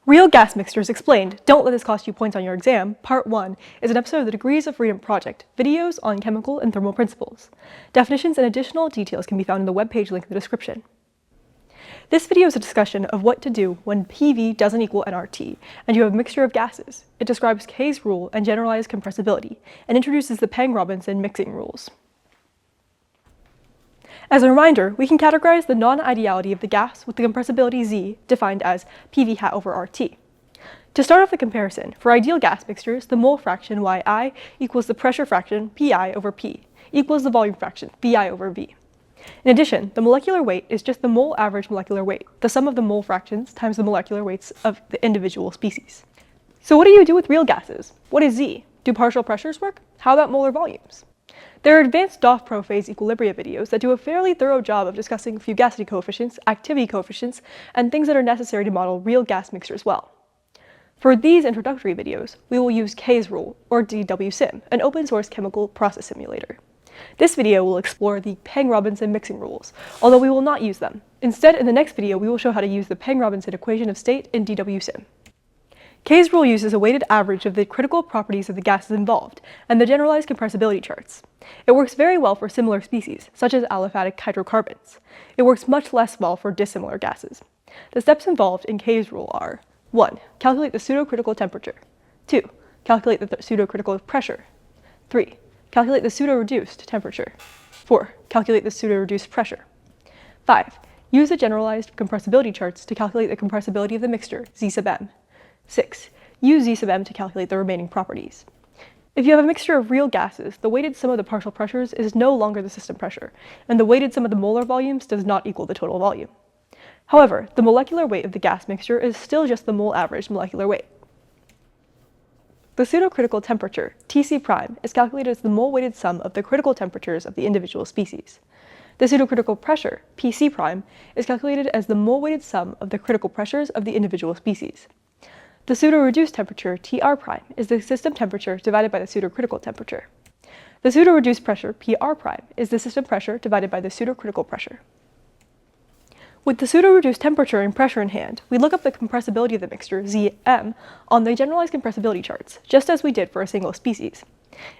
Real gas mixtures explained, don't let this cost you points on your exam, part 1, is an episode of the Degrees of Freedom project, videos on chemical and thermal principles. Definitions and additional details can be found in the webpage link in the description. This video is a discussion of what to do when PV doesn't equal nRT, and you have a mixture of gases. It describes K's rule and generalized compressibility, and introduces the Peng-Robinson mixing rules. As a reminder, we can categorize the non-ideality of the gas with the compressibility Z defined as PV hat over RT. To start off the comparison, for ideal gas mixtures, the mole fraction Yi equals the pressure fraction Pi over P, equals the volume fraction Vi over V. In addition, the molecular weight is just the mole average molecular weight, the sum of the mole fractions times the molecular weights of the individual species. So what do you do with real gases? What is Z? Do partial pressures work? How about molar volumes? There are advanced DOFPro phase equilibria videos that do a fairly thorough job of discussing fugacity coefficients, activity coefficients, and things that are necessary to model real gas mixtures well. For these introductory videos, we will use K's rule, or DWSim, an open-source chemical process simulator. This video will explore the Peng-Robinson mixing rules, although we will not use them. Instead, in the next video, we will show how to use the Peng-Robinson equation of state in DWSim. K's rule uses a weighted average of the critical properties of the gases involved and the generalized compressibility charts. It works very well for similar species, such as aliphatic hydrocarbons. It works much less well for dissimilar gases. The steps involved in K's rule are: 1. Calculate the pseudocritical temperature. 2. Calculate the pseudocritical pressure. 3. Calculate the pseudo-reduced temperature. 4. Calculate the pseudo-reduced pressure. 5. Use the generalized compressibility charts to calculate the compressibility of the mixture, Z sub m. 6. Use Z sub m to calculate the remaining properties. If you have a mixture of real gases, the weighted sum of the partial pressures is no longer the system pressure, and the weighted sum of the molar volumes does not equal the total volume. However, the molecular weight of the gas mixture is still just the mole average molecular weight. The pseudocritical temperature, Tc', is calculated as the mole-weighted sum of the critical temperatures of the individual species. The pseudocritical pressure, Pc', is calculated as the mole-weighted sum of the critical pressures of the individual species. The pseudo-reduced temperature, Tr', is the system temperature divided by the pseudocritical temperature. The pseudo-reduced pressure, Pr', is the system pressure divided by the pseudocritical pressure. With the pseudo-reduced temperature and pressure in hand, we look up the compressibility of the mixture, Zm, on the generalized compressibility charts, just as we did for a single species.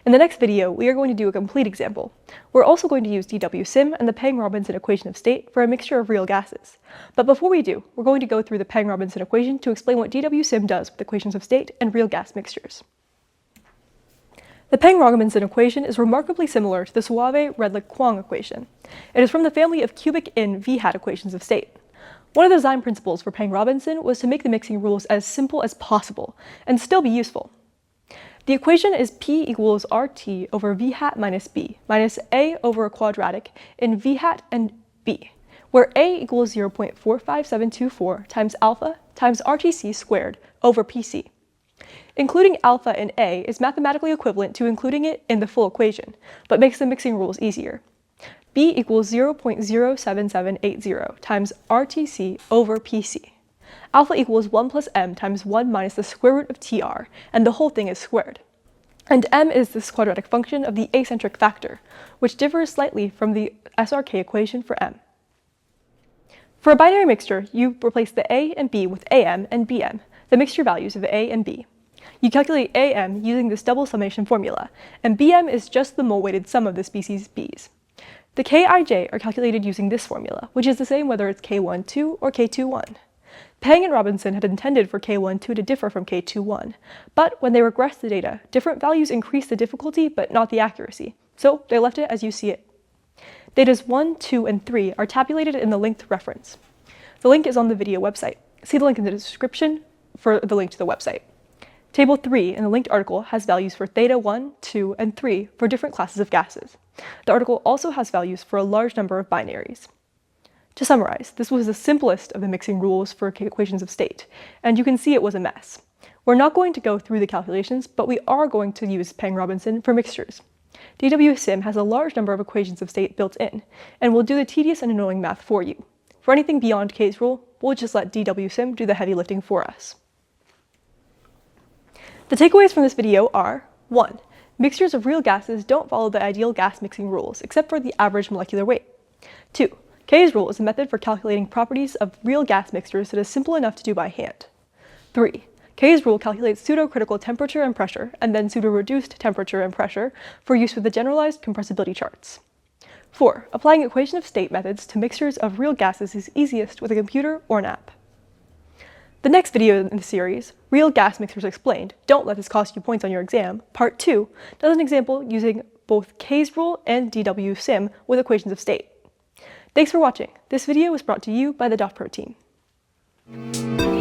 In the next video, we are going to do a complete example. We're also going to use DWSim and the Peng-Robinson equation of state for a mixture of real gases. But before we do, we're going to go through the Peng-Robinson equation to explain what DWSim does with equations of state and real gas mixtures. The Peng-Robinson equation is remarkably similar to the Soave-Redlich-Kwong equation. It is from the family of cubic-in V-hat equations of state. One of the design principles for Peng-Robinson was to make the mixing rules as simple as possible and still be useful. The equation is P equals RT over V hat minus B minus A over a quadratic in V hat and B, where A equals 0.45724 times alpha times RTC squared over PC. Including alpha in A is mathematically equivalent to including it in the full equation, but makes the mixing rules easier. B equals 0.07780 times RTC over PC. Alpha equals 1 plus m times 1 minus the square root of tr, and the whole thing is squared. And m is this quadratic function of the acentric factor, which differs slightly from the SRK equation for m. For a binary mixture, you replace the a and b with am and bm, the mixture values of a and b. You calculate am using this double summation formula, and bm is just the mole-weighted sum of the species b's. The kij are calculated using this formula, which is the same whether it's k12 or k21. Peng and Robinson had intended for K12 to differ from K21, but when they regressed the data, different values increased the difficulty but not the accuracy, so they left it as you see it. Datas 1, 2, and 3 are tabulated in the linked reference. The link is on the video website. See the link in the description for the link to the website. Table 3 in the linked article has values for theta 1, 2, and 3 for different classes of gases. The article also has values for a large number of binaries. To summarize, this was the simplest of the mixing rules for equations of state, and you can see it was a mess. We're not going to go through the calculations, but we are going to use Peng-Robinson for mixtures. DWSim has a large number of equations of state built in, and will do the tedious and annoying math for you. For anything beyond K's rule, we'll just let DWSim do the heavy lifting for us. The takeaways from this video are: 1. Mixtures of real gases don't follow the ideal gas mixing rules, except for the average molecular weight. 2. K's rule is a method for calculating properties of real gas mixtures that is simple enough to do by hand. 3. K's rule calculates pseudo-critical temperature and pressure, and then pseudo-reduced temperature and pressure for use with the generalized compressibility charts. 4. Applying equation of state methods to mixtures of real gases is easiest with a computer or an app. The next video in the series, Real Gas Mixtures Explained, Don't Let This Cost You Points on Your Exam, Part 2, does an example using both K's rule and DW-Sim with equations of state. Thanks for watching. This video was brought to you by the DOFPro team.